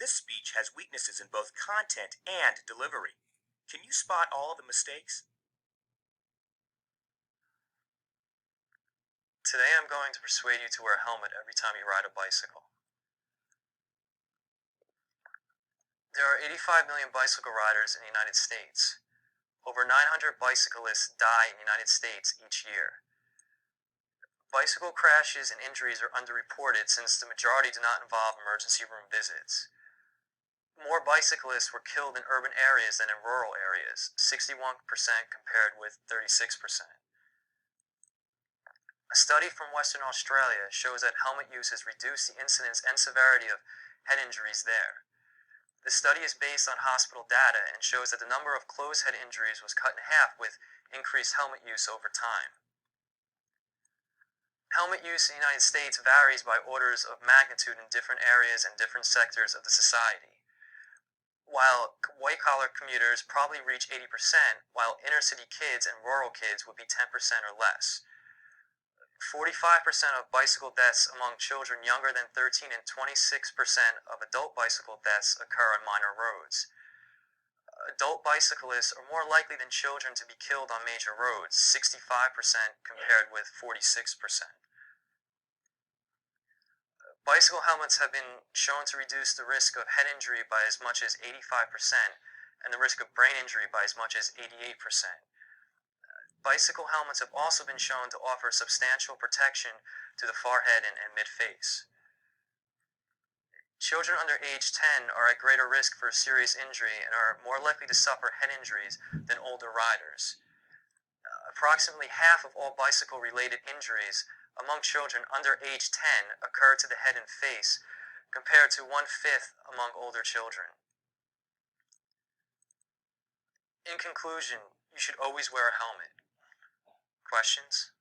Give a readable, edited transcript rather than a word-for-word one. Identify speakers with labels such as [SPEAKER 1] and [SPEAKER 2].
[SPEAKER 1] this speech has weaknesses in both content and delivery. Can you spot all of the mistakes?
[SPEAKER 2] Today I'm going to persuade you to wear a helmet every time you ride a bicycle. There are 85 million bicycle riders in the United States. Over 900 bicyclists die in the United States each year. Bicycle crashes and injuries are underreported since the majority do not involve emergency room visits. More bicyclists were killed in urban areas than in rural areas, 61% compared with 36%. A study from Western Australia shows that helmet use has reduced the incidence and severity of head injuries there. The study is based on hospital data and shows that the number of closed head injuries was cut in half with increased helmet use over time. Helmet use in the United States varies by orders of magnitude in different areas and different sectors of the society. While white-collar commuters probably reach 80%, while inner-city kids and rural kids would be 10% or less. 45% of bicycle deaths among children younger than 13 and 26% of adult bicycle deaths occur on minor roads. Adult bicyclists are more likely than children to be killed on major roads, 65% compared with 46%. Bicycle helmets have been shown to reduce the risk of head injury by as much as 85% and the risk of brain injury by as much as 88%. Bicycle helmets have also been shown to offer substantial protection to the forehead and mid-face. Children under age 10 are at greater risk for serious injury and are more likely to suffer head injuries than older riders. Approximately half of all bicycle-related injuries among children under age 10 occur to the head and face, compared to 1/5 among older children. In conclusion, you should always wear a helmet. Questions?